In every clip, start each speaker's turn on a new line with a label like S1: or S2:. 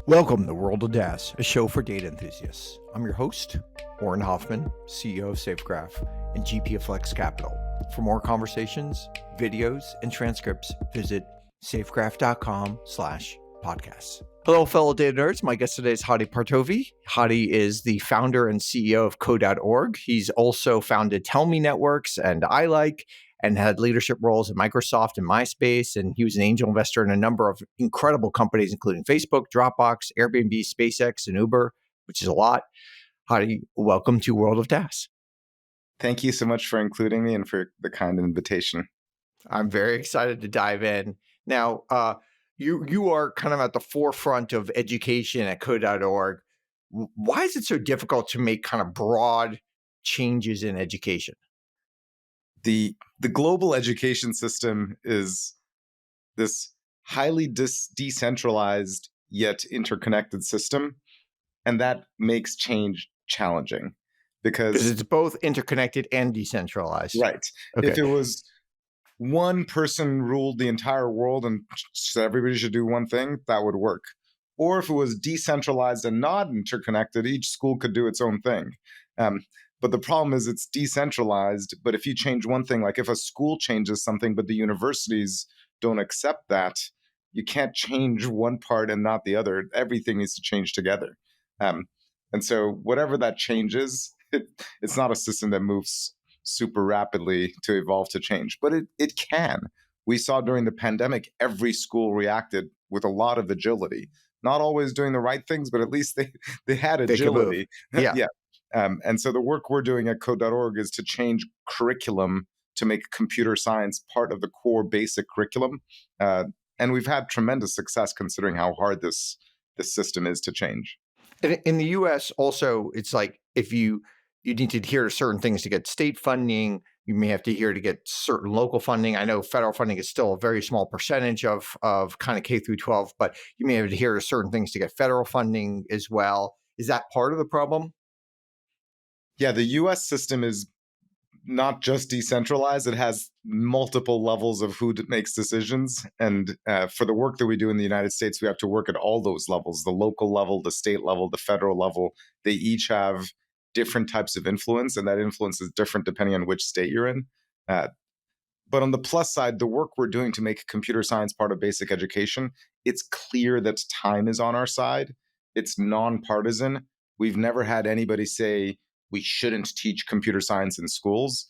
S1: Welcome to the World of DaaS, a show for data enthusiasts. I'm your host, Auren Hoffman, CEO of SafeGraph and GP of Flex Capital. For more conversations, videos, and transcripts, visit safegraph.com/podcasts. Hello, fellow data nerds. My guest today is Hadi Partovi. Hadi is the founder and CEO of Code.org. He's also founded Tell Me Networks and iLike, and had leadership roles at Microsoft and MySpace. And he was an angel investor in a number of incredible companies, including Facebook, Dropbox, Airbnb, SpaceX, and Uber, which is a lot. Hadi, welcome to World of DaaS.
S2: Thank you so much for including me and for the kind invitation.
S1: I'm very excited to dive in. Now, you are kind of at the forefront of education at Code.org. Why is it so difficult to make kind of broad changes in education?
S2: The global education system is this highly decentralized yet interconnected system, and that makes change challenging because
S1: it's both interconnected and decentralized.
S2: Right.
S1: Okay.
S2: If it was one person ruled the entire world and said everybody should do one thing, that would work. Or if it was decentralized and not interconnected, each school could do its own thing. But the problem is it's decentralized. But if you change one thing, like if a school changes something, but the universities don't accept that, you can't change one part and not the other. Everything needs to change together. And so whatever that changes, it's not a system that moves super rapidly to evolve to change, but it can. We saw during the pandemic, every school reacted with a lot of agility, not always doing the right things, but at least they had agility.
S1: Yeah.
S2: And so the work we're doing at Code.org is to change curriculum to make computer science part of the core basic curriculum. And we've had tremendous success considering how hard this system is to change.
S1: In the US also, it's like if you need to adhere to certain things to get state funding, you may have to adhere to get certain local funding. I know federal funding is still a very small percentage of kind of K through 12, but you may have to adhere to certain things to get federal funding as well. Is that part of the problem?
S2: Yeah, the US system is not just decentralized. It has multiple levels of who makes decisions. And for the work that we do in the United States, we have to work at all those levels, the local level, the state level, the federal level. They each have different types of influence, and that influence is different depending on which state you're in. But on the plus side, the work we're doing to make computer science part of basic education, it's clear that time is on our side. It's nonpartisan. We've never had anybody say we shouldn't teach computer science in schools.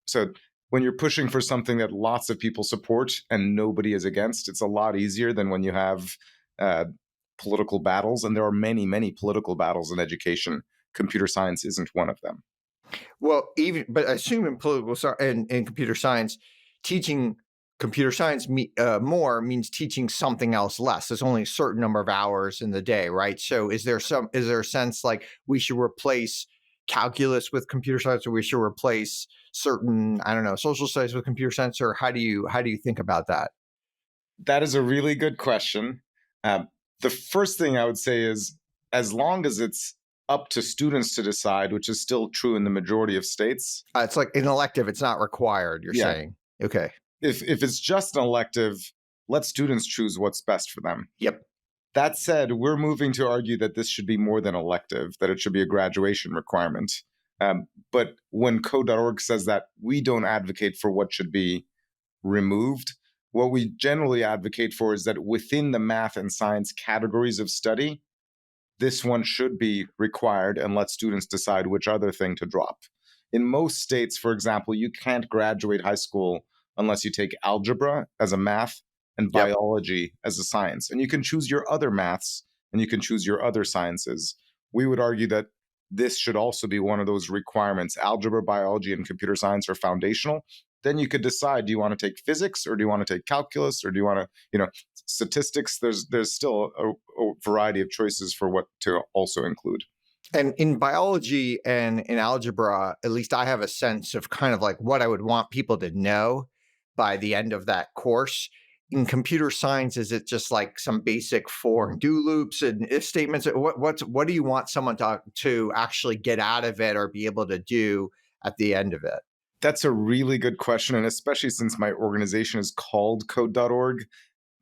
S2: So when you're pushing for something that lots of people support and nobody is against, it's a lot easier than when you have political battles. And there are many, many political battles in education. Computer science isn't one of them.
S1: Well, but I assume in political and computer science, teaching computer science more means teaching something else less. There's only a certain number of hours in the day, right? So is there a sense like we should replace calculus with computer science, or we should replace certain, I don't know, social studies with computer science, or how do you think about that?
S2: That is a really good question. The first thing I would say is, as long as it's up to students to decide, which is still true in the majority of states.
S1: It's like an elective, it's not required, you're saying. Okay.
S2: If it's just an elective, let students choose what's best for them.
S1: Yep.
S2: That said, we're moving to argue that this should be more than elective, that it should be a graduation requirement. But when Code.org says that, we don't advocate for what should be removed. What we generally advocate for is that within the math and science categories of study, this one should be required and let students decide which other thing to drop. In most states, for example, you can't graduate high school unless you take algebra as a math and biology as a science. And you can choose your other maths and you can choose your other sciences. We would argue that this should also be one of those requirements. Algebra, biology, and computer science are foundational. Then you could decide, do you want to take physics, or do you want to take calculus, or do you want to, statistics? There's still a variety of choices for what to also include.
S1: And in biology and in algebra, at least I have a sense of kind of like what I would want people to know by the end of that course. In computer science, is it just like some basic for and do loops and if statements? What do you want someone to actually get out of it or be able to do at the end of it?
S2: That's a really good question. And especially since my organization is called Code.org,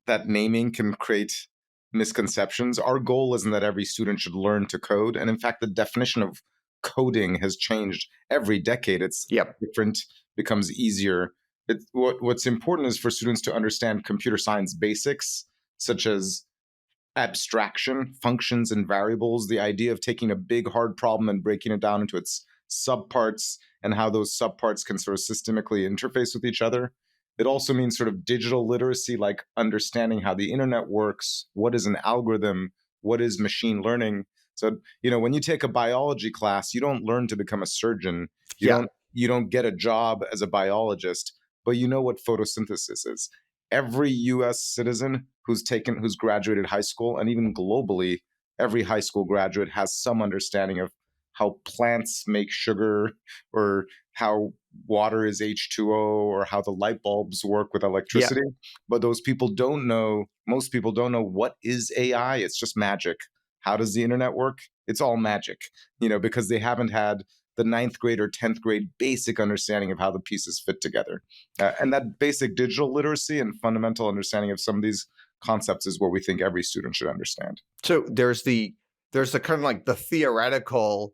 S2: that naming can create misconceptions. Our goal isn't that every student should learn to code. And in fact, the definition of coding has changed every decade. It's
S1: Yep.
S2: different, becomes easier. What's important is for students to understand computer science basics, such as abstraction, functions, and variables, the idea of taking a big, hard problem and breaking it down into its subparts and how those subparts can sort of systemically interface with each other. It also means sort of digital literacy, like understanding how the internet works, what is an algorithm, what is machine learning. So, when you take a biology class, you don't learn to become a surgeon. You
S1: Yeah.
S2: don't you don't get a job as a biologist, but you know what photosynthesis is. Every US citizen who's graduated high school, and even globally, every high school graduate has some understanding of how plants make sugar, or how water is H2O, or how the light bulbs work with
S1: Yeah.
S2: electricity. But most people don't know what is AI. It's just magic. How does the internet work? It's all magic, because they haven't had the ninth grade or 10th grade basic understanding of how the pieces fit together. And that basic digital literacy and fundamental understanding of some of these concepts is what we think every student should understand.
S1: So there's the kind of like the theoretical,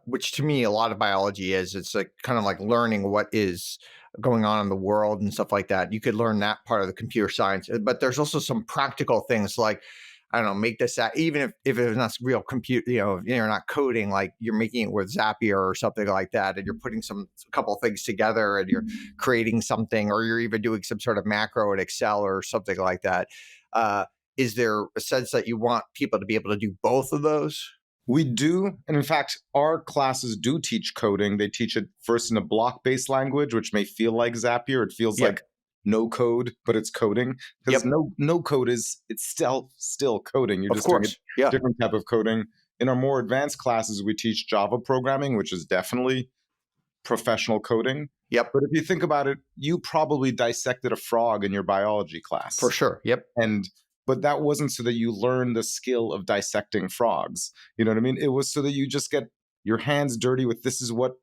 S1: which to me a lot of biology is. It's like kind of like learning what is going on in the world and stuff like that. You could learn that part of the computer science, but there's also some practical things like, I don't know, make this even if it's not real compute, you're not coding, like you're making it with Zapier or something like that, and you're putting a couple of things together and you're creating something, or you're even doing some sort of macro in Excel or something like that. Is there a sense that you want people to be able to do both of those?
S2: We do. And in fact, our classes do teach coding. They teach it first in a block-based language, which may feel like Zapier. It feels
S1: Yep.
S2: like no code, but it's coding. Because
S1: Yep.
S2: no code it's still coding. You're
S1: Of
S2: just doing a
S1: course. Yeah.
S2: different type of coding. In our more advanced classes, we teach Java programming, which is definitely professional coding.
S1: Yep.
S2: But if you think about it, you probably dissected a frog in your biology class.
S1: For sure. Yep.
S2: But that wasn't so that you learn the skill of dissecting frogs. You know what I mean? It was so that you just get your hands dirty with, this is what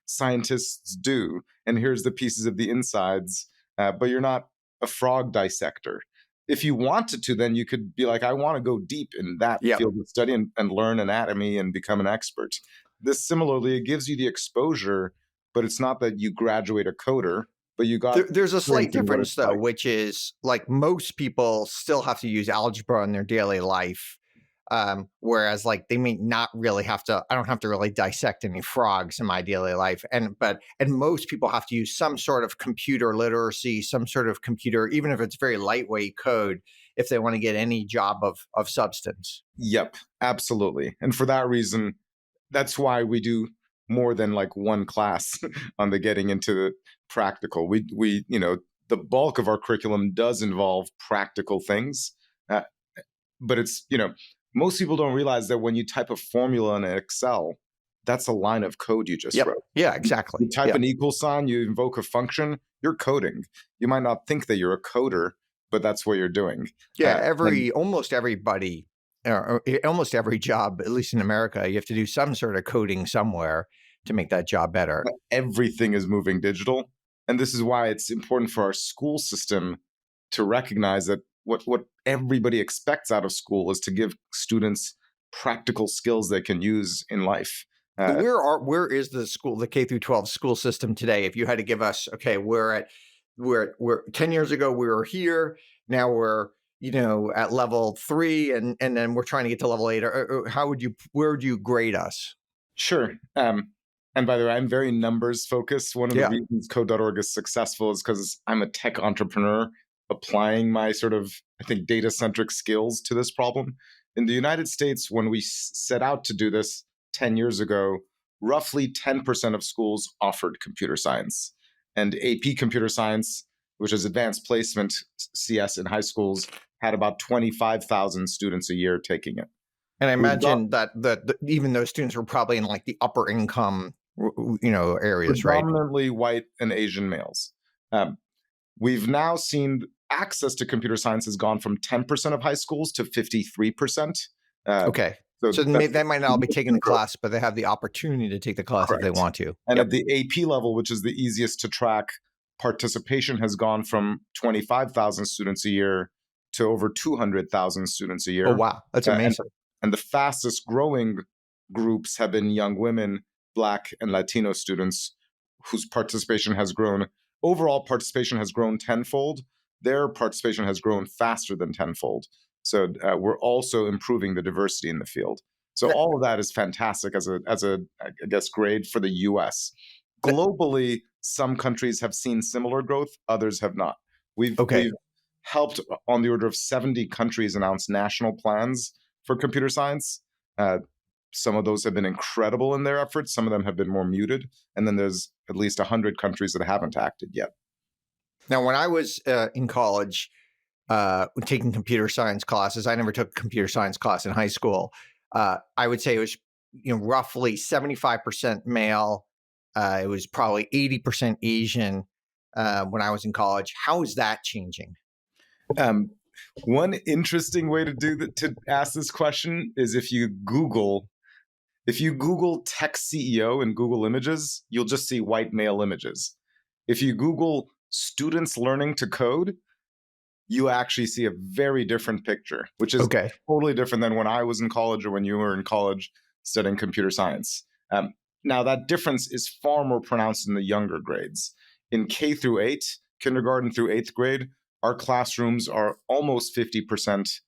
S2: scientists do, and here's the pieces of the insides. But you're not a frog dissector. If you wanted to, then you could be like, I want to go deep in that
S1: Yep.
S2: field of study and learn anatomy and become an expert. This similarly, it gives you the exposure, but it's not that you graduate a coder, but you got
S1: There's a slight
S2: experience in what
S1: difference
S2: it's
S1: though,
S2: like.
S1: which is like most people still have to use algebra in their daily life. Whereas like they may not really have to, I don't have to really dissect any frogs in my daily life. And most people have to use some sort of computer literacy, some sort of computer, even if it's very lightweight code, if they want to get any job of substance.
S2: Yep, absolutely. And for that reason, that's why we do more than like one class on the getting into the practical. We the bulk of our curriculum does involve practical things, uh, but it's most people don't realize that when you type a formula in Excel, that's a line of code you just
S1: Yep.
S2: wrote.
S1: Yeah, exactly.
S2: You type
S1: Yeah.
S2: an equal sign, you invoke a function, you're coding. You might not think that you're a coder, but that's what you're doing.
S1: Yeah,
S2: And
S1: almost everybody, almost every job, at least in America, you have to do some sort of coding somewhere to make that job better.
S2: everything is moving digital. And this is why it's important for our school system to recognize that what everybody expects out of school is to give students practical skills they can use in life.
S1: Where is the K through 12 school system today? If you had to give us, okay, we're 10 years ago we were here, now we're at level 3, and then we're trying to get to level 8. Or where would you grade us?
S2: Sure. And by the way, I'm very numbers focused. One of the reasons code.org is successful is because I'm a tech entrepreneur applying my sort of, I think, data-centric skills to this problem. In the United States, when we set out to do this 10 years ago, roughly 10% of schools offered computer science. And AP computer science, which is advanced placement CS in high schools, had about 25,000 students a year taking it.
S1: And I imagine that even those students were probably in like the upper income, areas, right?
S2: Predominantly white and Asian males. We've now seen access to computer science has gone from 10% of high schools to 53%.
S1: Okay. So they might not all be taking the class, but they have the opportunity to take the class
S2: Correct.
S1: if they want to.
S2: And at the AP level, which is the easiest to track, participation has gone from 25,000 students a year to over 200,000 students a
S1: Oh,
S2: year.
S1: wow. That's
S2: Uh, and,
S1: amazing.
S2: and the fastest growing groups have been young women, Black and Latino students, whose participation has grown. Overall participation has grown tenfold. Their participation has grown faster than tenfold. So we're also improving the diversity in the field. So all of that is fantastic as a I guess grade for the U.S. Globally, some countries have seen similar growth, others have not.
S1: Okay.
S2: We've helped on the order of 70 countries announce national plans for computer science. Uh, some of those have been incredible in their efforts. Some of them have been more muted. And then there's at least 100 countries that haven't acted yet.
S1: Now, when I was in college, taking computer science classes, I never took a computer science class in high school. I would say it was, roughly 75% male. It was probably 80% Asian when I was in college. How is that changing?
S2: Um, one interesting way to ask this question is if you Google tech CEO in Google Images, you'll just see white male images. If you Google students learning to code, you actually see a very different picture, which is
S1: Okay.
S2: totally different than when I was in college or when you were in college studying computer science. Now, that difference is far more pronounced in the younger grades. In K through 8, kindergarten through 8th grade, our classrooms are almost 50%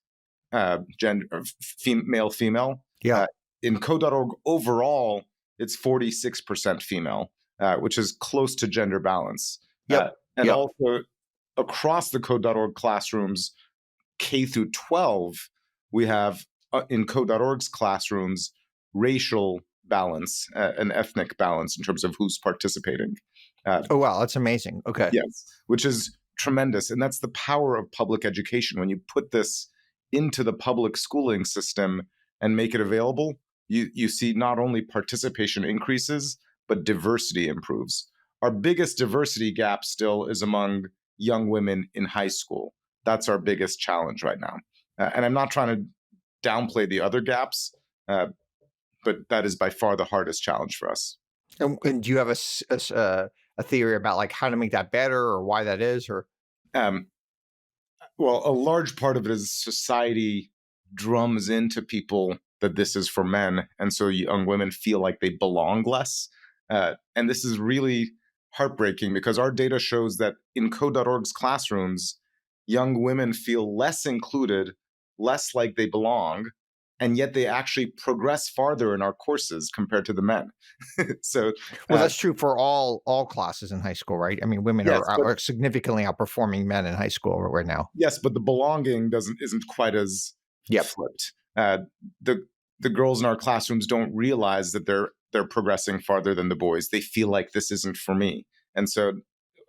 S2: gender, male, female.
S1: Yeah.
S2: In code.org overall, it's 46% female, which is close to gender balance.
S1: Yep.
S2: And
S1: Yep.
S2: also across the code.org classrooms, K through 12, we have in code.org's classrooms racial balance and ethnic balance in terms of who's participating.
S1: Oh, wow. That's amazing. Okay.
S2: Yes, which is tremendous. And that's the power of public education. When you put this into the public schooling system and make it available, you see not only participation increases, but diversity improves. Our biggest diversity gap still is among young women in high school. That's our biggest challenge right now. And I'm not trying to downplay the other gaps, but that is by far the hardest challenge for us.
S1: And do you have a theory about like how to make that better or why that is? Or
S2: Um, well, a large part of it is society drums into people that this is for men. And so young women feel like they belong less. And this is really heartbreaking because our data shows that in code.org's classrooms, young women feel less included, less like they belong, and yet they actually progress farther in our courses compared to the men. So,
S1: well, that's true for all classes in high school, right? I mean, women
S2: yes,
S1: are significantly outperforming men in high school right now.
S2: yes, but the belonging isn't quite as
S1: Yep.
S2: flipped. The girls in our classrooms don't realize that they're progressing farther than the boys. They feel like this isn't for me, and so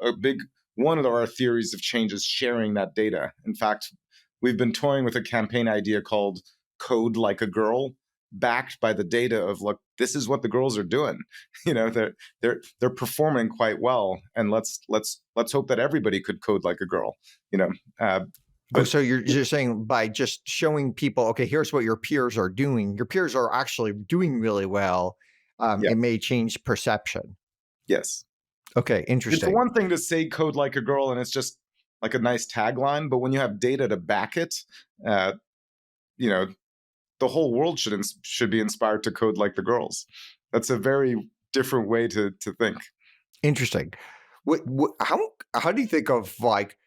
S2: a big one of our theories of change is sharing that data. In fact, we've been toying with a campaign idea called "Code Like a Girl," backed by the data of look, this is what the girls are doing. They're performing quite well, and let's hope that everybody could code like a girl. But
S1: so you're saying by just showing people, okay, here's what your peers are doing. Your peers are actually doing really well.
S2: yeah,
S1: It may change perception.
S2: yes.
S1: Okay,
S2: It's
S1: interesting.
S2: one thing to say code like a girl and it's just like a nice tagline, but when you have data to back it, uh, you know, the whole world should be inspired to code like the girls. That's a very different way to think.
S1: Interesting. How do you think of like,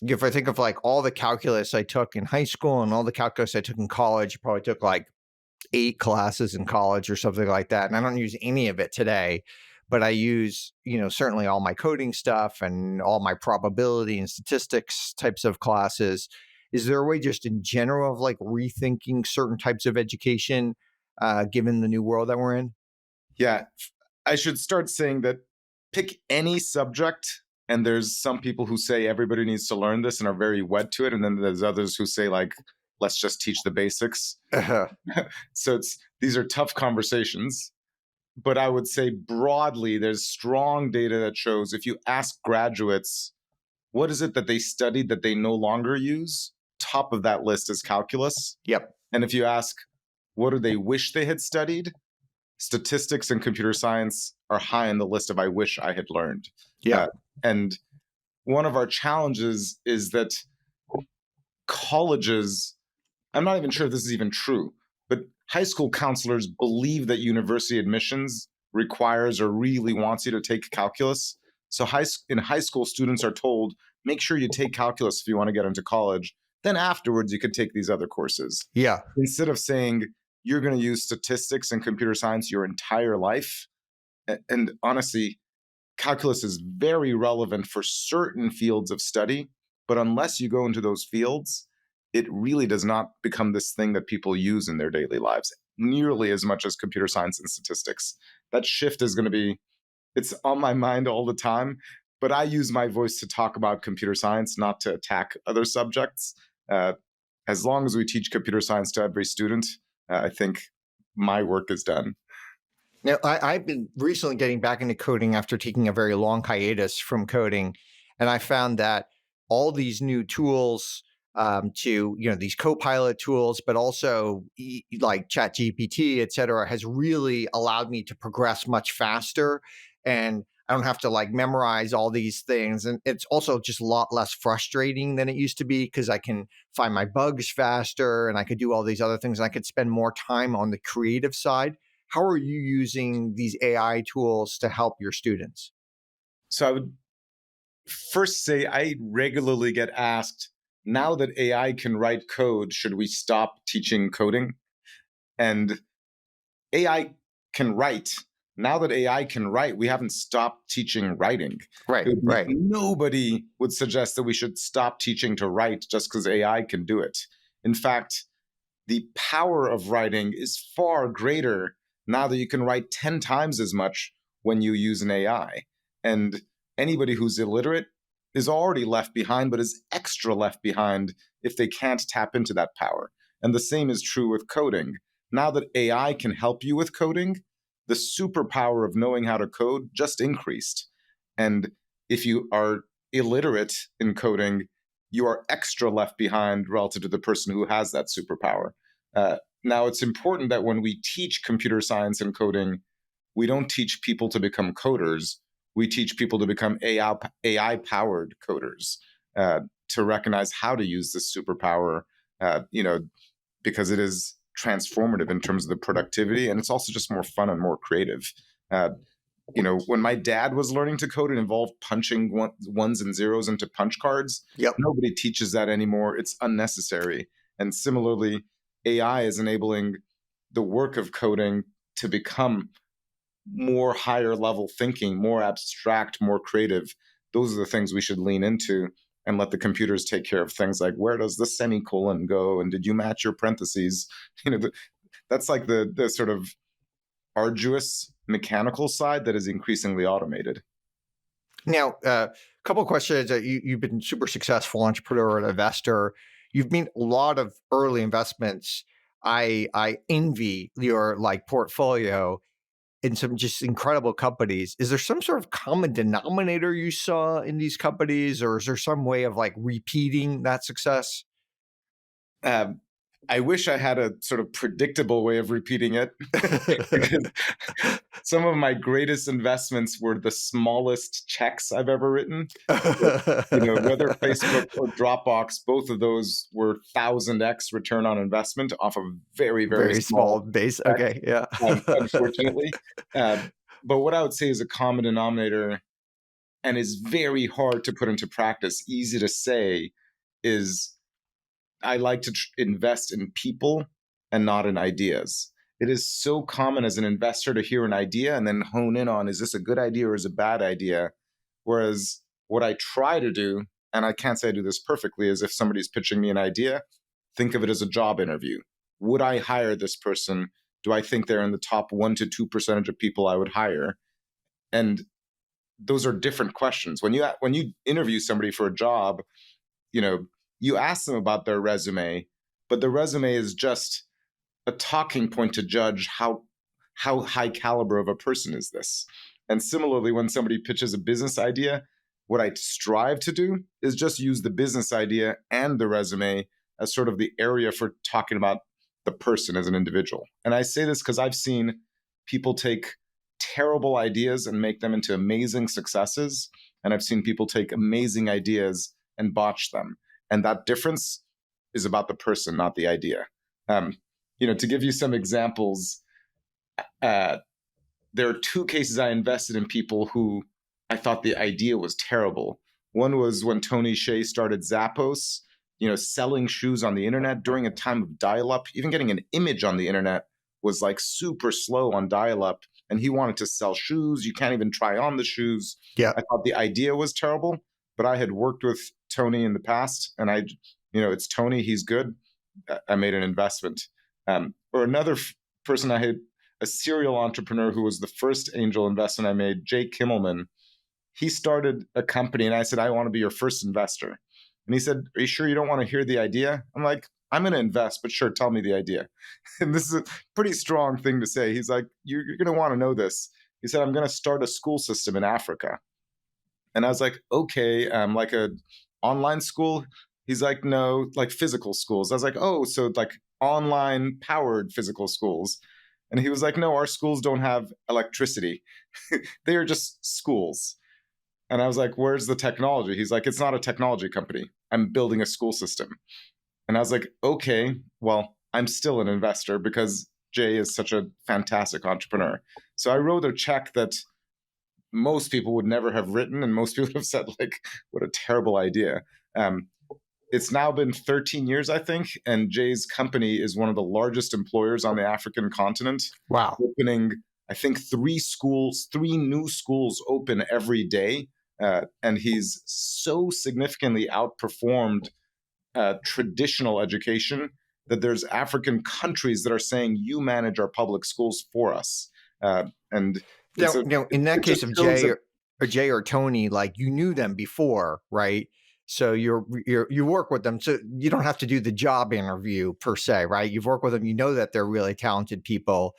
S1: if I think of like all the calculus I took in high school and all the calculus I took in college, probably took like 8 classes in college or something like that. And I don't use any of it today, but I use, certainly all my coding stuff and all my probability and statistics types of classes. Is there a way just in general of like rethinking certain types of education, given the new world that we're in?
S2: Yeah, I should start saying that pick any subject, and there's some people who say everybody needs to learn this and are very wed to it, and then there's others who say like, let's just teach the basics. So these are tough conversations. But I would say broadly, there's strong data that shows if you ask graduates, what is it that they studied that they no longer use? Top of that list is calculus.
S1: Yep.
S2: And if you ask, what do they wish they had studied? Statistics and computer science are high on the list of I wish I had learned.
S1: Yeah.
S2: And one of our challenges is that colleges, I'm not even sure if this is even true, but high school counselors believe that university admissions requires or really wants you to take calculus. So in high school, students are told, make sure you take calculus if you want to get into college. Then afterwards, you could take these other courses.
S1: Yeah.
S2: Instead of saying you're going to use statistics and computer science your entire life. And honestly, calculus is very relevant for certain fields of study, but unless you go into those fields, it really does not become this thing that people use in their daily lives nearly as much as computer science and statistics. That shift is going to be, it's on my mind all the time, but I use my voice to talk about computer science, not to attack other subjects. As long as we teach computer science to every student, I think my work is done.
S1: Now, I've been recently getting back into coding after taking a very long hiatus from coding, and I found that all these new tools these Copilot tools, but also like ChatGPT, et cetera, has really allowed me to progress much faster. And I don't have to like memorize all these things. And it's also just a lot less frustrating than it used to be because I can find my bugs faster and I could do all these other things. And I could spend more time on the creative side. How are you using these AI tools to help your students?
S2: So I would first say I regularly get asked, now that AI can write code, should we stop teaching coding? And AI can write. Now that AI can write, we haven't stopped teaching writing.
S1: Right, right.
S2: Nobody would suggest that we should stop teaching to write just because AI can do it. In fact, the power of writing is far greater now that you can write 10 times as much when you use an AI. And anybody who's illiterate is already left behind, but is extra left behind if they can't tap into that power. And the same is true with coding. Now that AI can help you with coding, the superpower of knowing how to code just increased. And if you are illiterate in coding, you are extra left behind relative to the person who has that superpower. Now, it's important that when we teach computer science and coding, we don't teach people to become coders. We teach people to become AI-powered coders, to recognize how to use this superpower, because it is transformative in terms of the productivity, and it's also just more fun and more creative. When my dad was learning to code, it involved punching ones and zeros into punch cards.
S1: Yep.
S2: Nobody teaches that anymore. It's unnecessary. And similarly, AI is enabling the work of coding to become more higher level thinking, more abstract, more creative. Those are the things we should lean into and let the computers take care of things like, where does the semicolon go? And did you match your parentheses? That's like the sort of arduous mechanical side that is increasingly automated.
S1: Now, a couple of questions. You've been super successful entrepreneur and investor. You've made a lot of early investments. I envy your portfolio in some just incredible companies. Is there some sort of common denominator you saw in these companies, or is there some way of repeating that success?
S2: I wish I had a sort of predictable way of repeating it. Some of my greatest investments were the smallest checks I've ever written. Whether Facebook or Dropbox, both of those were 1000x return on investment off of very, very
S1: small base.
S2: Check,
S1: okay, yeah.
S2: unfortunately. But what I would say is a common denominator, and is very hard to put into practice, easy to say, is I like to invest in people and not in ideas. It is so common as an investor to hear an idea and then hone in on, is this a good idea or is it a bad idea? Whereas what I try to do, and I can't say I do this perfectly, is if somebody's pitching me an idea, think of it as a job interview. Would I hire this person? Do I think they're in the top 1 to 2% of people I would hire? And those are different questions. When you interview somebody for a job, you ask them about their resume, but the resume is just a talking point to judge how high caliber of a person is this. And similarly, when somebody pitches a business idea, what I strive to do is just use the business idea and the resume as sort of the area for talking about the person as an individual. And I say this because I've seen people take terrible ideas and make them into amazing successes. And I've seen people take amazing ideas and botch them. And that difference is about the person, not the idea. To give you some examples, there are two cases I invested in people who I thought the idea was terrible. One was when Tony Hsieh started Zappos, selling shoes on the internet during a time of dial-up. Even getting an image on the internet was like super slow on dial-up, and he wanted to sell shoes. You can't even try on the shoes.
S1: Yeah.
S2: I thought the idea was terrible, but I had worked with Tony in the past, and it's Tony, he's good. I made an investment. Or another person I had, a serial entrepreneur who was the first angel investment I made, Jake Kimmelman. He started a company, and I said, I want to be your first investor. And he said, are you sure you don't want to hear the idea? I'm like, I'm going to invest, but sure, tell me the idea. And this is a pretty strong thing to say. He's like, you're going to want to know this. He said, I'm going to start a school system in Africa. And I was like, okay, like a online school? He's like, no, like physical schools. I was like, oh, so like online powered physical schools. And he was like, no, our schools don't have electricity. They are just schools. And I was like, where's the technology? He's like, it's not a technology company. I'm building a school system. And I was like, okay, well, I'm still an investor because Jay is such a fantastic entrepreneur. So I wrote a check that most people would never have written, and most people have said, like, what a terrible idea. It's now been 13 years, I think, and Jay's company is one of the largest employers on the African continent.
S1: Wow.
S2: Opening, I think, 3 new schools open every day. And he's so significantly outperformed traditional education that there's African countries that are saying, you manage our public schools for us. And
S1: in that case of Jay or Tony, like, you knew them before, right? So you work with them, so you don't have to do the job interview per se, right? You've worked with them, you know that they're really talented people.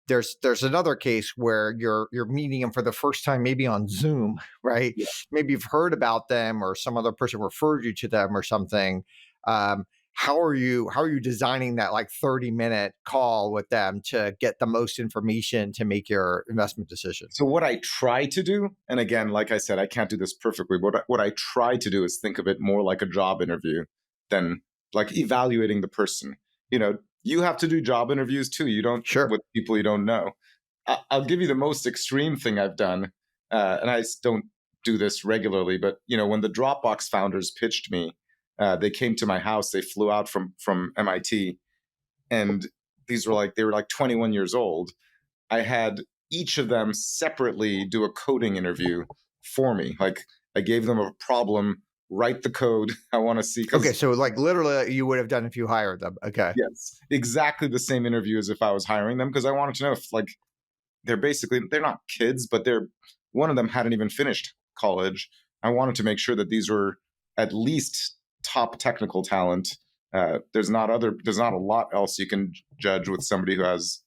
S1: There's another case where you're meeting them for the first time, maybe on Zoom, right?
S2: Yeah.
S1: Maybe you've heard about them, or some other person referred you to them or something. How are you designing that like 30-minute call with them to get the most information to make your investment decision?
S2: So what I try to do, and again, like I said, I can't do this perfectly, but what I try to do is think of it more like a job interview than like evaluating the person. You have to do job interviews too. You don't,
S1: sure,
S2: with people you don't know. I'll give you the most extreme thing I've done, and I don't do this regularly, but when the Dropbox founders pitched me, they came to my house. They flew out from MIT, and they were like 21 years old. I had each of them separately do a coding interview for me. Like, I gave them a problem, write the code I want to see.
S1: Okay, so like literally you would have done if you hired them. Okay.
S2: Yes, exactly the same interview as if I was hiring them, because I wanted to know if, like, they're not kids, but one of them hadn't even finished college. I wanted to make sure that these were at least top technical talent. There's not a lot else you can judge with somebody who has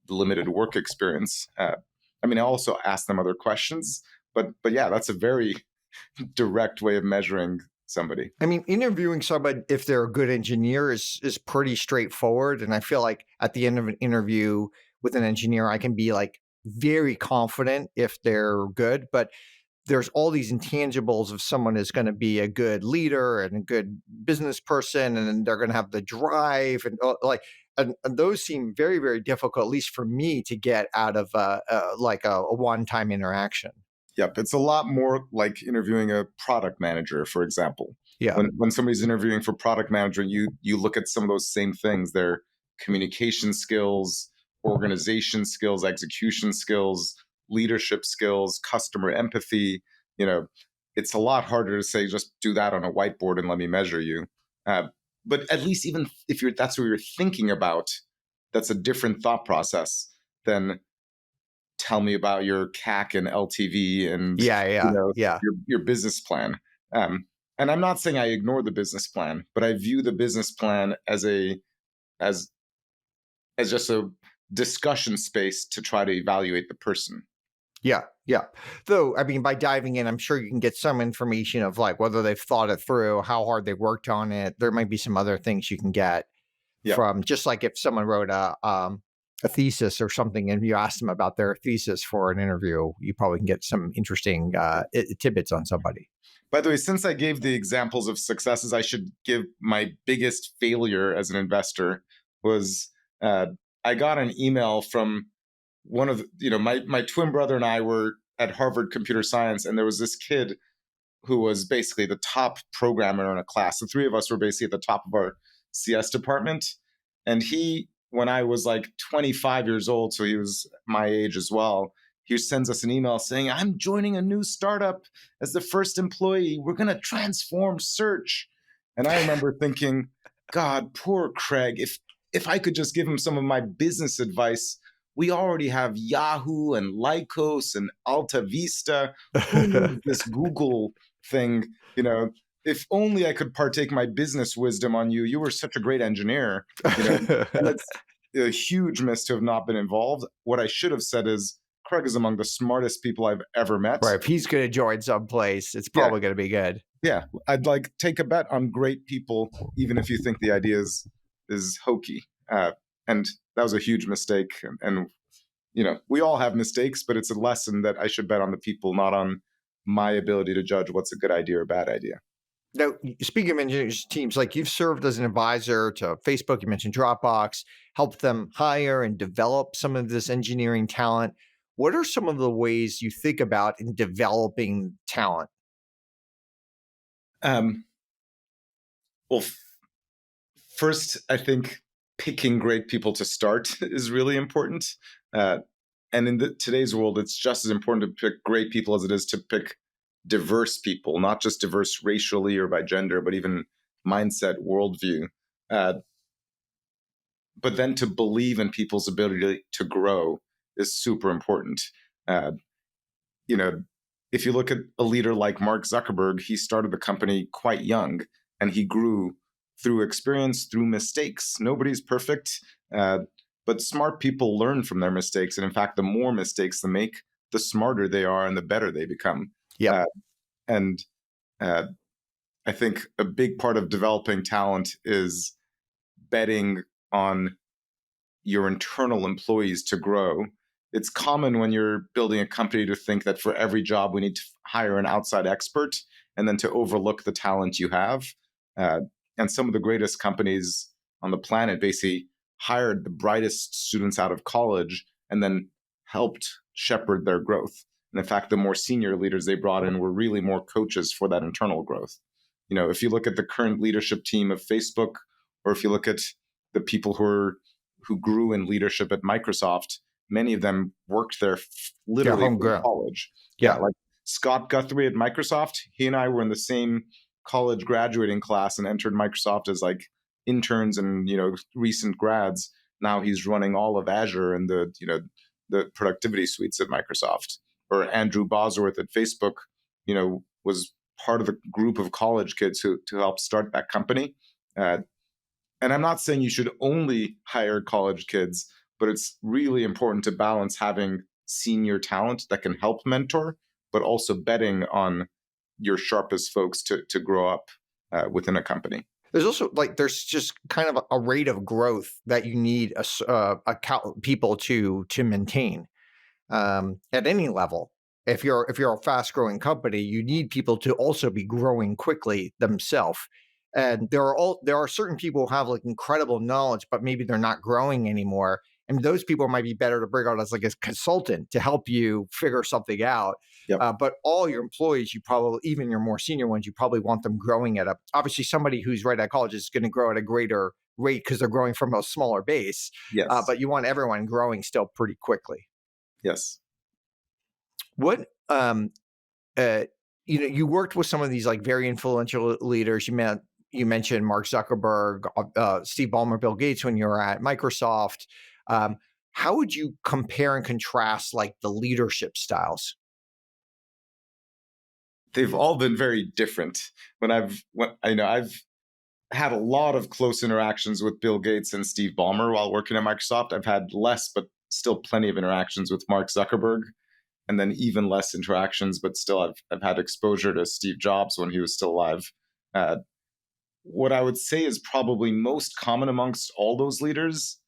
S2: limited work experience. I also asked them other questions, but yeah, that's a very direct way of measuring somebody.
S1: Interviewing somebody, if they're a good engineer, is pretty straightforward. And I feel like at the end of an interview with an engineer, I can be like very confident if they're good, but there's all these intangibles of someone is going to be a good leader and a good business person, and they're going to have the drive and and those seem very, very difficult, at least for me, to get out of a one-time interaction.
S2: Yep. It's a lot more like interviewing a product manager, for example.
S1: Yeah.
S2: When somebody's interviewing for product manager, you look at some of those same things, their communication skills, organization skills, execution skills, leadership skills, customer empathy. It's a lot harder to say, just do that on a whiteboard and let me measure you. But at least, even if that's what you're thinking about, that's a different thought process than tell me about your CAC and LTV and your business plan. And I'm not saying I ignore the business plan, but I view the business plan as just a discussion space to try to evaluate the person.
S1: Yeah. Though, by diving in, I'm sure you can get some information of like whether they've thought it through, how hard they worked on it. There might be some other things you can get from, just like if someone wrote a thesis or something and you ask them about their thesis for an interview, you probably can get some interesting tidbits on somebody.
S2: By the way, since I gave the examples of successes, I should give my biggest failure as an investor was uh, I got an email from one of my twin brother and I were at Harvard Computer Science, and there was this kid who was basically the top programmer in a class. The three of us were basically at the top of our CS department. And he, when I was like 25 years old, so he was my age as well, he sends us an email saying, I'm joining a new startup as the first employee. We're going to transform search. And I remember thinking, God, poor Craig, if I could just give him some of my business advice. We already have Yahoo and Lycos and Alta Vista. Who needs this Google thing? If only I could partake my business wisdom on you. You were such a great engineer, and it's a huge miss to have not been involved. What I should have said is Craig is among the smartest people I've ever met.
S1: Right. If he's going to join someplace, it's probably going to be good.
S2: Yeah. I'd like take a bet on great people, even if you think the idea is hokey. And that was a huge mistake. And we all have mistakes, but it's a lesson that I should bet on the people, not on my ability to judge what's a good idea or a bad idea.
S1: Now, speaking of engineering teams, like you've served as an advisor to Facebook, you mentioned Dropbox, helped them hire and develop some of this engineering talent. What are some of the ways you think about in developing talent?
S2: Well, first, I think picking great people to start is really important. And in today's world, it's just as important to pick great people as it is to pick diverse people, not just diverse racially or by gender, but even mindset, worldview. But then to believe in people's ability to grow is super important. If you look at a leader like Mark Zuckerberg, he started the company quite young and he grew through experience, through mistakes. Nobody's perfect, but smart people learn from their mistakes. And in fact, the more mistakes they make, the smarter they are and the better they become.
S1: Yeah.
S2: I think a big part of developing talent is betting on your internal employees to grow. It's common when you're building a company to think that for every job we need to hire an outside expert and then to overlook the talent you have. And some of the greatest companies on the planet basically hired the brightest students out of college and then helped shepherd their growth. And in fact, the more senior leaders they brought in were really more coaches for that internal growth. If you look at the current leadership team of Facebook, or if you look at the people who grew in leadership at Microsoft, many of them worked there literally from college.
S1: Yeah,
S2: like Scott Guthrie at Microsoft, he and I were in the same college graduating class and entered Microsoft as like interns and recent grads. Now he's running all of Azure and the productivity suites at Microsoft. Or Andrew Bosworth at Facebook, was part of the group of college kids to help start that company. And I'm not saying you should only hire college kids, but it's really important to balance having senior talent that can help mentor, but also betting on your sharpest folks to grow up within a company.
S1: There's also there's just kind of a rate of growth that you need people to maintain at any level. If you're a fast growing company, you need people to also be growing quickly themselves. And there are certain people who have incredible knowledge, but maybe they're not growing anymore. And those people might be better to bring on as a consultant to help you figure something out.
S2: Yep.
S1: But all your employees, you probably, even your more senior ones, you probably want them growing at obviously somebody who's right out of college is going to grow at a greater rate because they're growing from a smaller base.
S2: Yes.
S1: But you want everyone growing still pretty quickly.
S2: Yes.
S1: What you worked with some of these very influential leaders. You mentioned Mark Zuckerberg, Steve Ballmer, Bill Gates when you were at Microsoft. How would you compare and contrast the leadership styles?
S2: They've all been very different. I've had a lot of close interactions with Bill Gates and Steve Ballmer while working at Microsoft. I've had less, but still plenty of interactions with Mark Zuckerberg, and then even less interactions, but still I've had exposure to Steve Jobs when he was still alive. What I would say is probably most common amongst all those leaders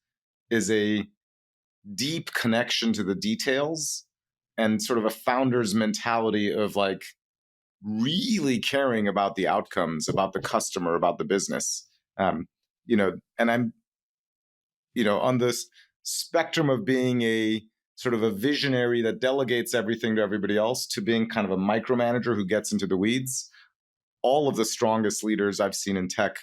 S2: is a deep connection to the details and sort of a founder's mentality of really caring about the outcomes, about the customer, about the business. And I'm, on this spectrum of being a sort of a visionary that delegates everything to everybody else to being kind of a micromanager who gets into the weeds. All of the strongest leaders I've seen in tech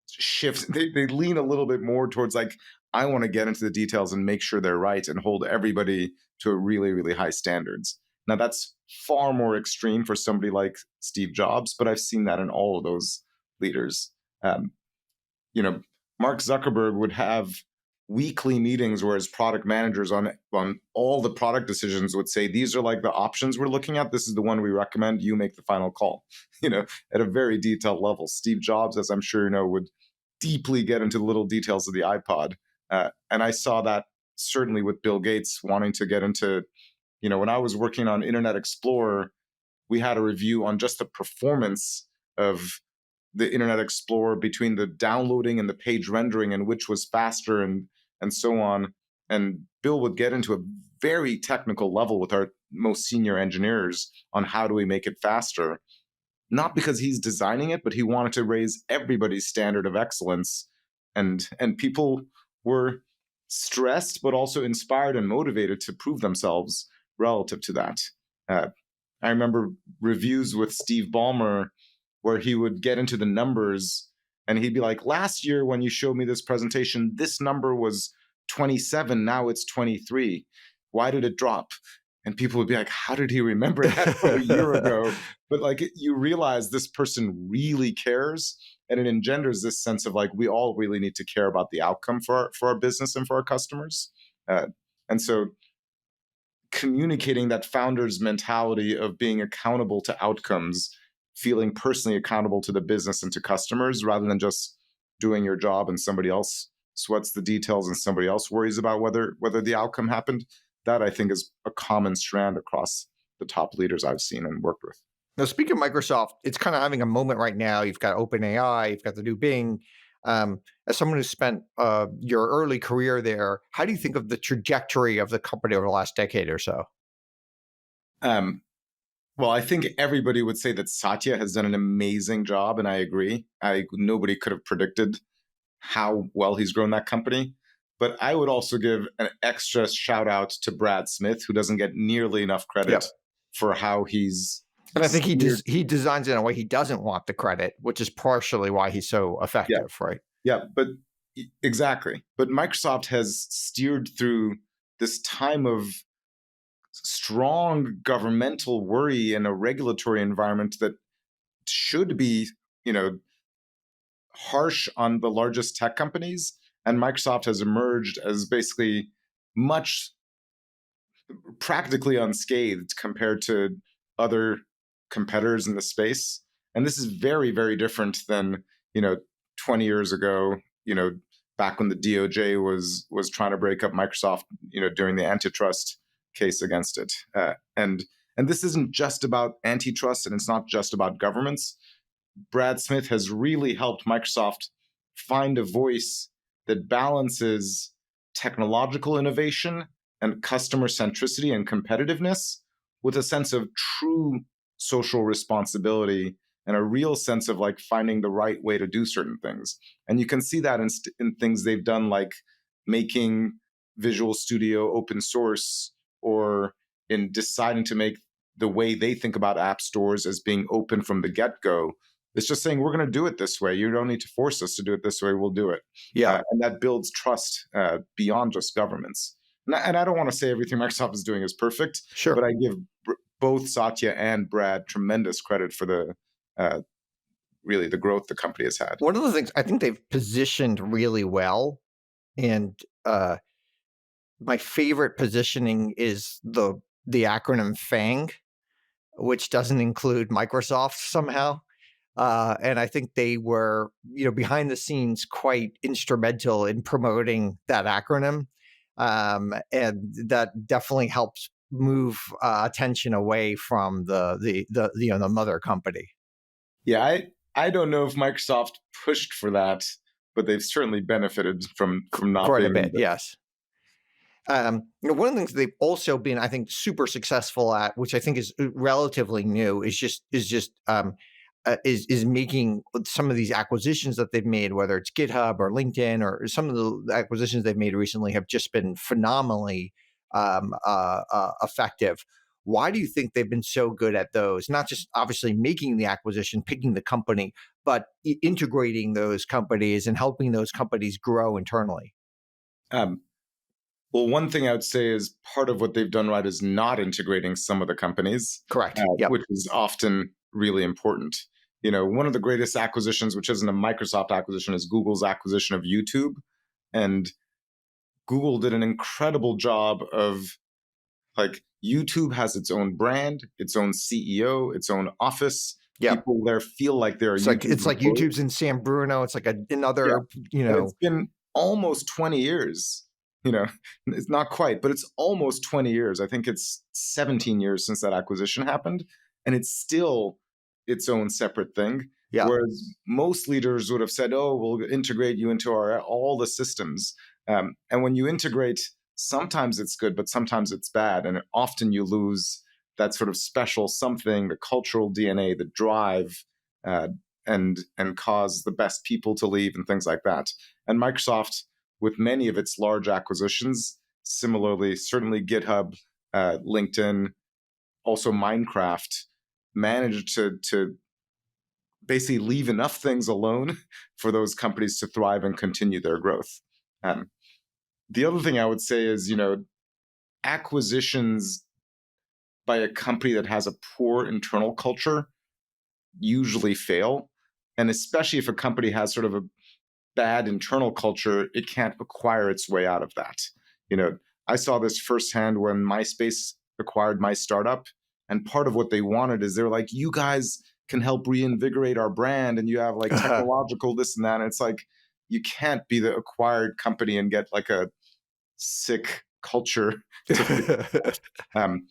S2: shift. They lean a little bit more towards like, I want to get into the details and make sure they're right and hold everybody to a really, really high standards. Now, that's far more extreme for somebody like Steve Jobs, but I've seen that in all of those leaders. Um, Mark Zuckerberg would have weekly meetings where his product managers on all the product decisions would say, these are like the options we're looking at. This is the one we recommend. You make the final call, at a very detailed level. Steve Jobs, as I'm sure you know, would deeply get into the little details of the iPod. And I saw that certainly with Bill Gates wanting to get into, when I was working on Internet Explorer, we had a review on just the performance of the Internet Explorer between the downloading and the page rendering and which was faster and so on. And Bill would get into a very technical level with our most senior engineers on how do we make it faster. Not because he's designing it, but he wanted to raise everybody's standard of excellence. And people were stressed, but also inspired and motivated to prove themselves relative to that. I remember reviews with Steve Ballmer where he would get into the numbers and he'd be like, last year when you showed me this presentation, this number was 27, now it's 23. Why did it drop? And people would be like, how did he remember that from a year ago? But like, you realize this person really cares, and it engenders this sense of like, we all really need to care about the outcome for our business and for our customers. And so communicating that founder's mentality of being accountable to outcomes, feeling personally accountable to the business and to customers rather than just doing your job and somebody else sweats the details and somebody else worries about whether the outcome happened. That I think is a common strand across the top leaders I've seen and worked with.
S1: Now, speaking of Microsoft, it's kind of having a moment right now. You've got OpenAI, you've got the new Bing. As someone who spent your early career there, how do you think of the trajectory of the company over the last decade or so?
S2: Well, I think everybody would say that Satya has done an amazing job, and I agree. Nobody could have predicted how well he's grown that company. But I would also give an extra shout out to Brad Smith, who doesn't get nearly enough credit for how he's.
S1: And I think he designs it in a way he doesn't want the credit, which is partially why he's so effective, right?
S2: Yeah, but exactly. But Microsoft has steered through this time of strong governmental worry in a regulatory environment that should be, harsh on the largest tech companies. And Microsoft has emerged as basically much practically unscathed compared to other competitors in the space. And this is very, very different than, 20 years ago, back when the DOJ was trying to break up Microsoft, during the antitrust case against it. And this isn't just about antitrust, and it's not just about governments. Brad Smith has really helped Microsoft find a voice that balances technological innovation and customer centricity and competitiveness with a sense of true social responsibility and a real sense of like finding the right way to do certain things. And you can see that in things they've done, like making Visual Studio open source, or in deciding to make the way they think about app stores as being open from the get-go. It's just saying, we're going to do it this way. You don't need to force us to do it this way. We'll do it.
S1: Yeah.
S2: And that builds trust beyond just governments. And I don't want to say everything Microsoft is doing is perfect,
S1: Sure.
S2: but I give both Satya and Brad tremendous credit for the really the growth the company has had.
S1: One of the things I think they've positioned really well, and my favorite positioning is the acronym FANG, which doesn't include Microsoft somehow. And I think they were, behind the scenes quite instrumental in promoting that acronym. And that definitely helps move attention away from the mother company.
S2: Yeah, I don't know if Microsoft pushed for that, but they've certainly benefited from not
S1: quite
S2: being
S1: a bit. Yes. One of the things they've also been, I think, super successful at, which I think is relatively new, is making some of these acquisitions that they've made, whether it's GitHub or LinkedIn or some of the acquisitions they've made recently, have just been phenomenally effective. Why do you think they've been so good at those? Not just obviously making the acquisition, picking the company, but integrating those companies and helping those companies grow internally.
S2: Um, well, one thing I would say is part of what they've done right is not integrating some of the companies,
S1: Correct. Yep.
S2: which is often really important. One of the greatest acquisitions, which isn't a Microsoft acquisition, is Google's acquisition of YouTube. And Google did an incredible job of, like, YouTube has its own brand, its own CEO, its own office.
S1: Yep.
S2: People there feel like they're YouTube
S1: It's like
S2: employees.
S1: YouTube's in San Bruno. It's like
S2: Yeah.
S1: another,
S2: And it's been almost 20 years. It's not quite, but it's almost 20 years. I think it's 17 years since that acquisition happened. And it's still its own separate thing.
S1: yeah.
S2: Whereas most leaders would have said, oh, we'll integrate you into all the systems. And when you integrate, sometimes it's good, but sometimes it's bad. And often you lose that sort of special something, the cultural DNA, the drive, uh, and cause the best people to leave and things like that. And Microsoft, with many of its large acquisitions, similarly, certainly GitHub, LinkedIn, also Minecraft, managed to basically leave enough things alone for those companies to thrive and continue their growth. The other thing I would say is, acquisitions by a company that has a poor internal culture usually fail. And especially if a company has sort of a bad internal culture, it can't acquire its way out of that. I saw this firsthand when MySpace acquired my startup. And part of what they wanted is they're like, you guys can help reinvigorate our brand, and you have like technological this and that. And it's like, you can't be the acquired company and get like a sick culture. um,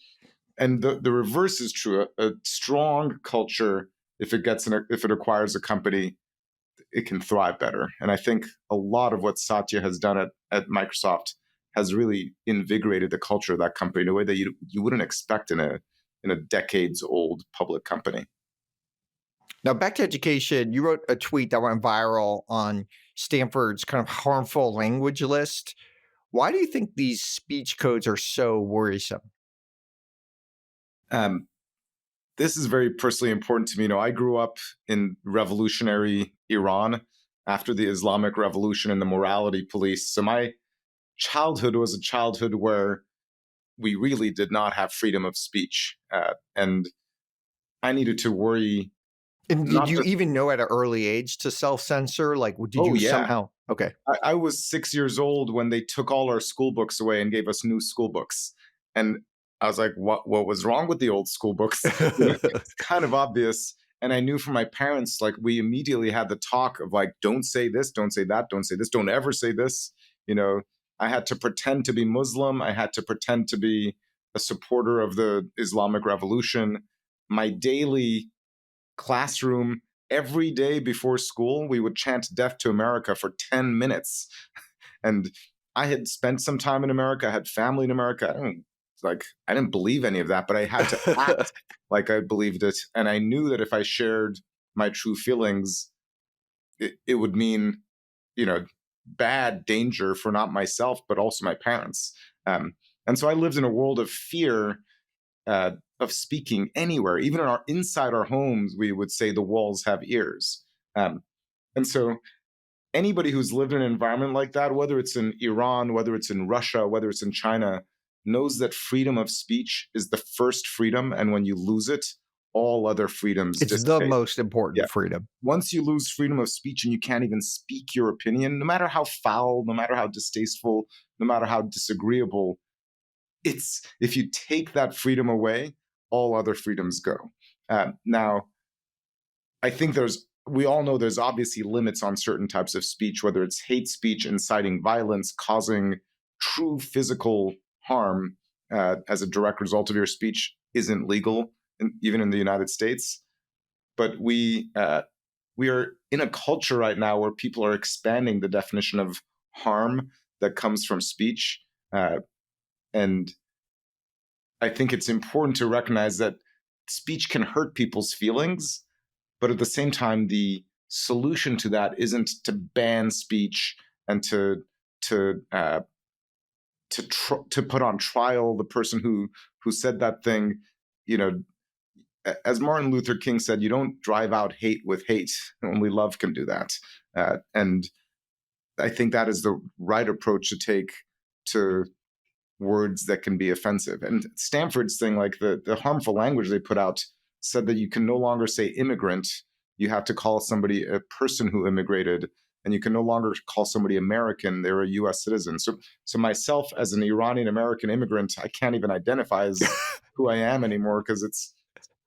S2: and the reverse is true. A strong culture, if it acquires a company, it can thrive better. And I think a lot of what Satya has done at Microsoft has really invigorated the culture of that company in a way that you wouldn't expect in a decades old public company.
S1: Now, back to education, you wrote a tweet that went viral on Stanford's kind of harmful language list. Why do you think these speech codes are so worrisome?
S2: This is very personally important to me. I grew up in revolutionary Iran after the Islamic Revolution and the morality police. So my childhood was a childhood where we really did not have freedom of speech. And I needed to worry.
S1: And did
S2: Not
S1: you
S2: just,
S1: even know at an early age to self-censor? Like, did
S2: oh,
S1: you
S2: yeah.
S1: somehow? Okay.
S2: I was 6 years old when they took all our school books away and gave us new school books. And I was like, what was wrong with the old school books? It's kind of obvious. And I knew from my parents, like, we immediately had the talk of like, don't say this, don't say that, don't say this, don't ever say this. I had to pretend to be Muslim. I had to pretend to be a supporter of the Islamic Revolution. My daily classroom, every day before school, we would chant Death to America for 10 minutes. And I had spent some time in America. I had family in America. I didn't believe any of that, but I had to act like I believed it. And I knew that if I shared my true feelings, it would mean, bad danger for not myself, but also my parents. And so I lived in a world of fear, of speaking anywhere. Even inside our homes, we would say the walls have ears. And so anybody who's lived in an environment like that, whether it's in Iran, whether it's in Russia, whether it's in China, knows that freedom of speech is the first freedom. And when you lose it, all other freedoms
S1: It's the
S2: dissipate.
S1: most important
S2: Yeah.
S1: freedom.
S2: Once you lose freedom of speech and you can't even speak your opinion, no matter how foul, no matter how distasteful, no matter how disagreeable, if you take that freedom away, all other freedoms go. Now, I think we all know there's obviously limits on certain types of speech, whether it's hate speech, inciting violence, causing true physical harm as a direct result of your speech isn't legal, even in the United States. But we are in a culture right now where people are expanding the definition of harm that comes from speech. And I think it's important to recognize that speech can hurt people's feelings, but at the same time, the solution to that isn't to ban speech and to to put on trial the person who said that thing. You know, as Martin Luther King said, you don't drive out hate with hate. Only love can do that. And I think that is the right approach to take to words that can be offensive. And Stanford's thing, like the harmful language they put out, said that you can no longer say immigrant. You have to call somebody a person who immigrated, and you can no longer call somebody American. They're a U.S. citizen. So myself as an Iranian American immigrant, I can't even identify as who I am anymore because it's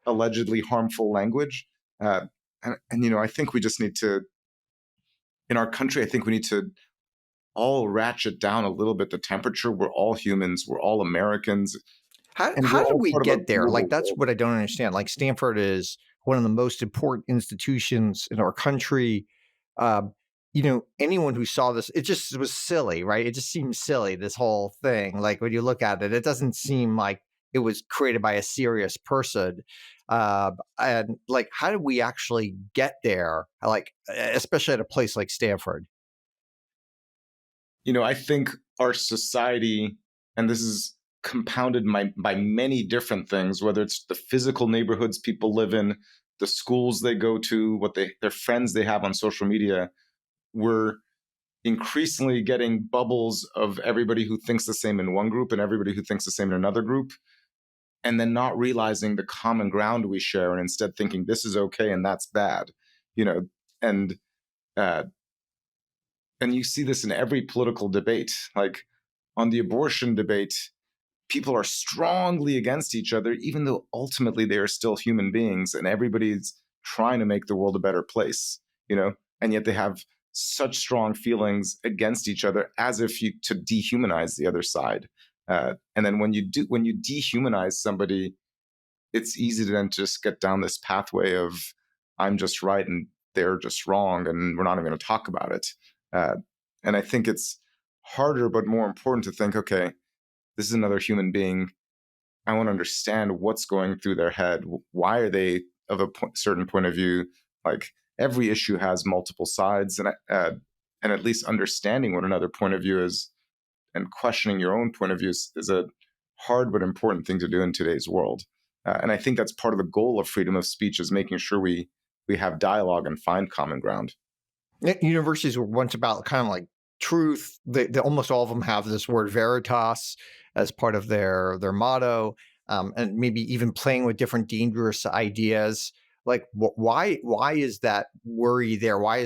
S2: allegedly harmful language. And I think we just need to, in our country, I think we need to all ratchet down a little bit the temperature. We're all humans. We're all Americans. And we're
S1: How did
S2: all
S1: we
S2: part of a
S1: get there? Like,
S2: global
S1: that's
S2: world.
S1: what I don't understand. Like, Stanford is one of the most important institutions in our country. Um, anyone who saw this, it just was silly, right? It just seems silly, this whole thing. Like, when you look at it, it doesn't seem like it was created by a serious person. And like, how did we actually get there? Like, especially at a place like Stanford.
S2: I think our society, and this is compounded by many different things, whether it's the physical neighborhoods people live in, the schools they go to, their friends they have on social media, we're increasingly getting bubbles of everybody who thinks the same in one group and everybody who thinks the same in another group, and then not realizing the common ground we share, and instead thinking this is okay and that's bad, you know, and uh, and you see this in every political debate. Like on the abortion debate, people are strongly against each other, even though ultimately they are still human beings and everybody's trying to make the world a better place, and yet they have such strong feelings against each other as if to dehumanize the other side. And then when you dehumanize somebody, it's easy to then just get down this pathway of I'm just right and they're just wrong, and we're not even going to talk about it. Uh, and I think it's harder, but more important to think, okay, this is another human being. I want to understand what's going through their head. Why are they of a certain point of view? Like every issue has multiple sides, and at least understanding what another point of view is and questioning your own point of view is a hard but important thing to do in today's world. And I think that's part of the goal of freedom of speech, is making sure we have dialogue and find common ground.
S1: Universities were once about kind of like truth. They almost all of them have this word veritas as part of their motto, and maybe even playing with different dangerous ideas. Like, why is that worry there? Why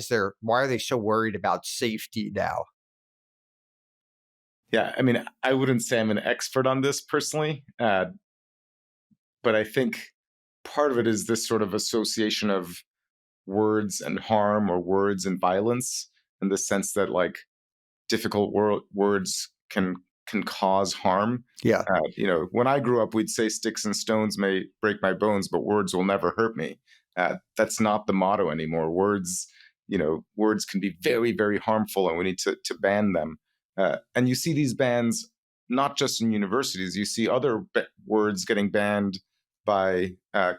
S1: are they so worried about safety now?
S2: Yeah, I mean, I wouldn't say I'm an expert on this personally, but I think part of it is this sort of association of words and harm, or words and violence, in the sense that like difficult words can cause harm.
S1: Yeah,
S2: When I grew up, we'd say sticks and stones may break my bones, but words will never hurt me. That's not the motto anymore. Words can be very, very harmful, and we need to ban them. And you see these bans not just in universities. You see other words getting banned by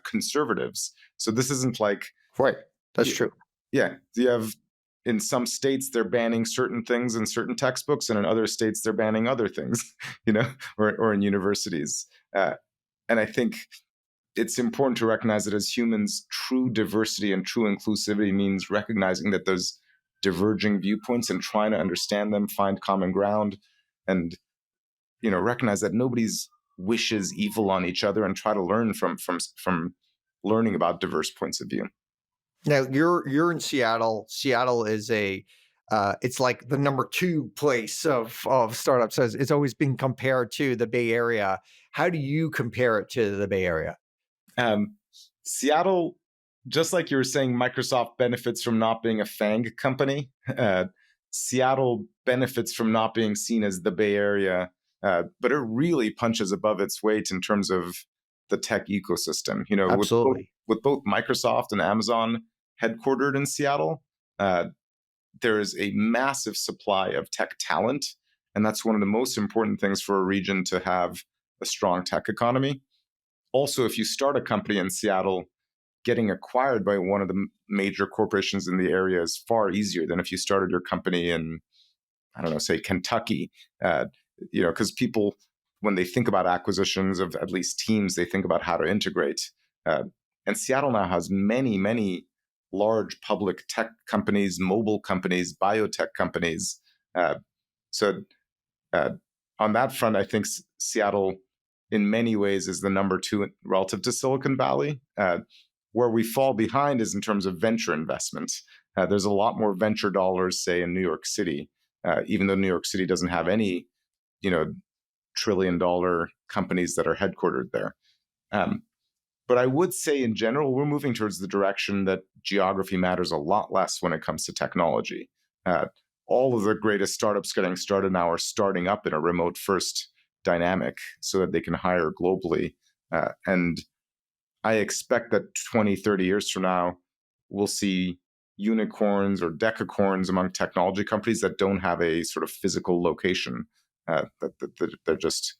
S2: conservatives. So this isn't like,
S1: right. That's true.
S2: yeah, you have, in some states they're banning certain things in certain textbooks, and in other states they're banning other things, or in universities. And I think it's important to recognize that as humans, true diversity and true inclusivity means recognizing that there's diverging viewpoints and trying to understand them, find common ground, and recognize that nobody's wishes evil on each other, and try to learn from learning about diverse points of view.
S1: Now you're in Seattle. Seattle is it's like the number 2 place of startups. So it's always been compared to the Bay Area. How do you compare it to the Bay Area?
S2: Seattle, just like you were saying, Microsoft benefits from not being a FANG company. Seattle benefits from not being seen as the Bay Area, but it really punches above its weight in terms of the tech ecosystem.
S1: Absolutely.
S2: With both Microsoft and Amazon headquartered in Seattle, there is a massive supply of tech talent, And that's one of the most important things for a region to have a strong tech economy. Also, if you start a company in Seattle, getting acquired by one of the major corporations in the area is far easier than if you started your company in, I don't know, say Kentucky. Because people, when they think about acquisitions of at least teams, they think about how to integrate. And Seattle now has many, many large public tech companies, mobile companies, biotech companies. So on that front, I think Seattle, in many ways, is the number two relative to Silicon Valley. Where we fall behind is in terms of venture investment. There's a lot more venture dollars, say, in New York City, even though New York City doesn't have any, trillion-dollar companies that are headquartered there. But I would say, in general, we're moving towards the direction that geography matters a lot less when it comes to technology. All of the greatest startups getting started now are starting up in a remote-first dynamic so that they can hire globally. And I expect that 20, 30 years from now, we'll see unicorns or decacorns among technology companies that don't have a sort of physical location, that they're just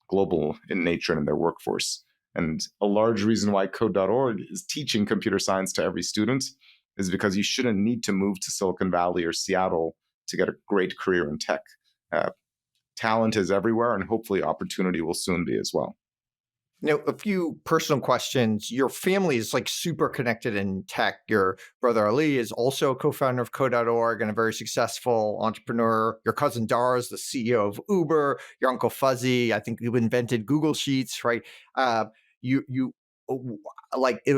S2: global in nature and in their workforce. And a large reason why Code.org is teaching computer science to every student is because you shouldn't need to move to Silicon Valley or Seattle to get a great career in tech. Talent is everywhere, and hopefully opportunity will soon be as well.
S1: A few personal questions. Your family is like super connected in tech. Your brother Ali is also a co-founder of Code.org and a very successful entrepreneur. Your cousin Dara is the CEO of Uber. Your uncle Fuzzy, I think you invented Google Sheets, right? Was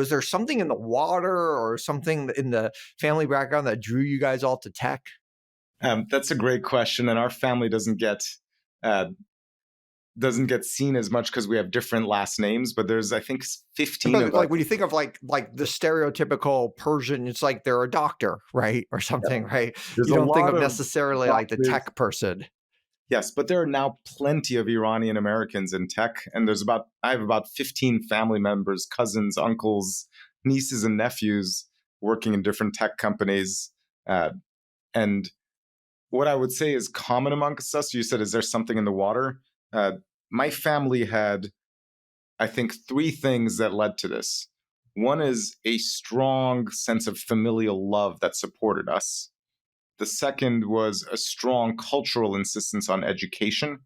S1: there something in the water or something in the family background that drew you guys all to tech?
S2: That's a great question, and our family doesn't get seen as much because we have different last names, but there's, I think, 15
S1: but
S2: of
S1: like
S2: us.
S1: when you think of like the stereotypical Persian, it's like they're a doctor, right? Or something, right?
S2: There's
S1: You
S2: a
S1: don't think
S2: lot
S1: of
S2: of
S1: necessarily like the
S2: doctors.
S1: tech person.
S2: Yes, but there are now plenty of Iranian Americans in tech, and I have about 15 family members, cousins, uncles, nieces, and nephews working in different tech companies. And what I would say is common amongst us. You said, is there something in the water? My family had, I think, three things that led to this. One is a strong sense of familial love that supported us. The second was a strong cultural insistence on education.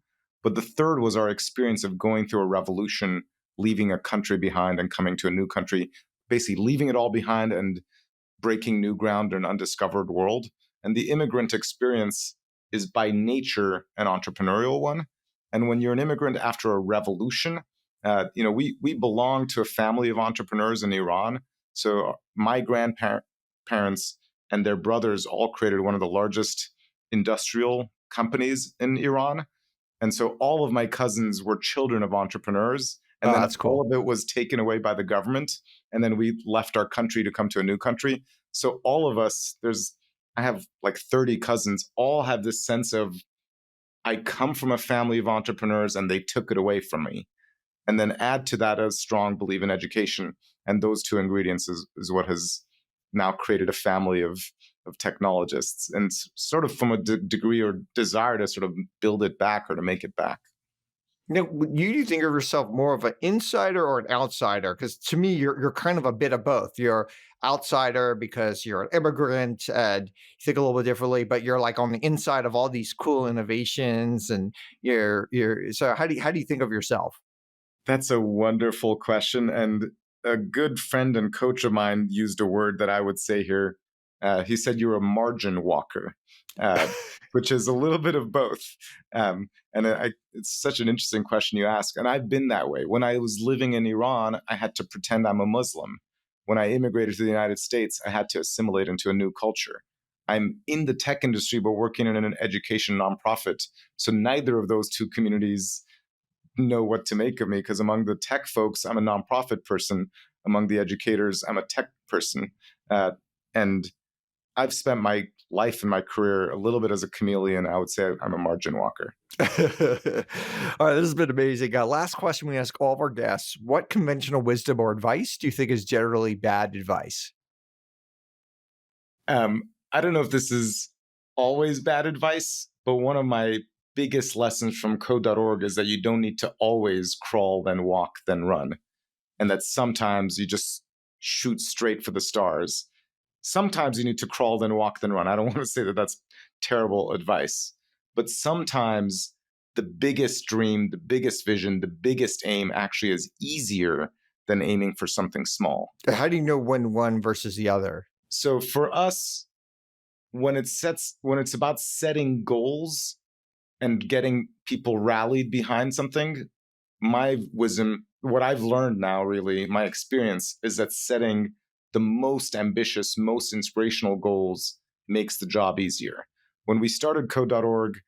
S2: But the third was our experience of going through a revolution, leaving a country behind and coming to a new country, basically leaving it all behind and breaking new ground in an undiscovered world. And the immigrant experience is by nature an entrepreneurial one. And when you're an immigrant after a revolution, we belong to a family of entrepreneurs in Iran. So my grandparents and their brothers all created one of the largest industrial companies in Iran. And so all of my cousins were children of entrepreneurs. And then
S1: That's cool.
S2: all of it was taken away by the government. And then we left our country to come to a new country. So all of us, I have like 30 cousins, all have this sense of, I come from a family of entrepreneurs and they took it away from me. And then add to that a strong belief in education. And those two ingredients is what has now created a family of technologists, and sort of from a degree or desire to sort of build it back or to make it back.
S1: Now, you think of yourself more of an insider or an outsider? Because to me, you're kind of a bit of both. You're outsider because you're an immigrant and you think a little bit differently, but you're like on the inside of all these cool innovations, and you're. So how do you think of yourself?
S2: That's a wonderful question, and a good friend and coach of mine used a word that I would say here. He said you're a margin walker, which is a little bit of both. It's such an interesting question you ask. And I've been that way. When I was living in Iran, I had to pretend I'm a Muslim. When I immigrated to the United States, I had to assimilate into a new culture. I'm in the tech industry, but working in an education nonprofit. So neither of those two communities know what to make of me, because among the tech folks, I'm a nonprofit person. Among the educators, I'm a tech person. And I've spent my life and my career a little bit as a chameleon. I would say I'm a margin walker.
S1: All right, this has been amazing. Last question we ask all of our guests: what conventional wisdom or advice do you think is generally bad advice?
S2: I don't know if this is always bad advice, but one of my biggest lessons from code.org is that you don't need to always crawl, then walk, then run. And that sometimes you just shoot straight for the stars. Sometimes you need to crawl, then walk, then run. I don't want to say that that's terrible advice, but sometimes the biggest dream, the biggest vision, the biggest aim actually is easier than aiming for something small.
S1: How do you know when one versus the other?
S2: So for us, when it's about setting goals and getting people rallied behind something, my wisdom, what I've learned now, really, my experience is that setting the most ambitious, most inspirational goals makes the job easier. When we started code.org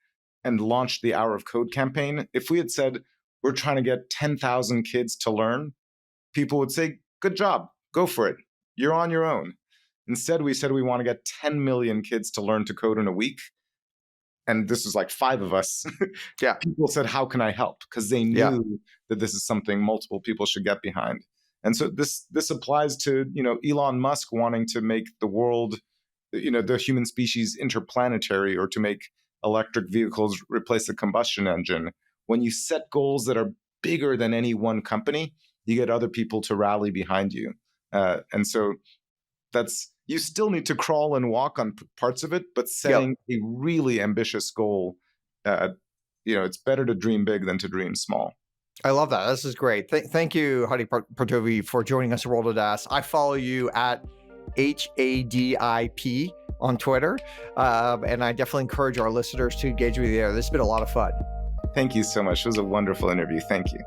S2: and launched the Hour of Code campaign, if we had said, we're trying to get 10,000 kids to learn, people would say, good job, go for it. You're on your own. Instead, we said we want to get 10 million kids to learn to code in a week. And this was like 5 of us.
S1: Yeah.
S2: People said, how can I help? Because they knew that this is something multiple people should get behind. And so this applies to, Elon Musk wanting to make the world, the human species interplanetary, or to make electric vehicles replace the combustion engine. When you set goals that are bigger than any one company, you get other people to rally behind you. And so you still need to crawl and walk on parts of it, but setting a really ambitious goal, it's better to dream big than to dream small.
S1: I love that. This is great. Thank you, Hadi Partovi, for joining us at Roll to Das. I follow you at HADIP on Twitter, and I definitely encourage our listeners to engage with you there. This has been a lot of fun.
S2: Thank you so much. It was a wonderful interview. Thank you.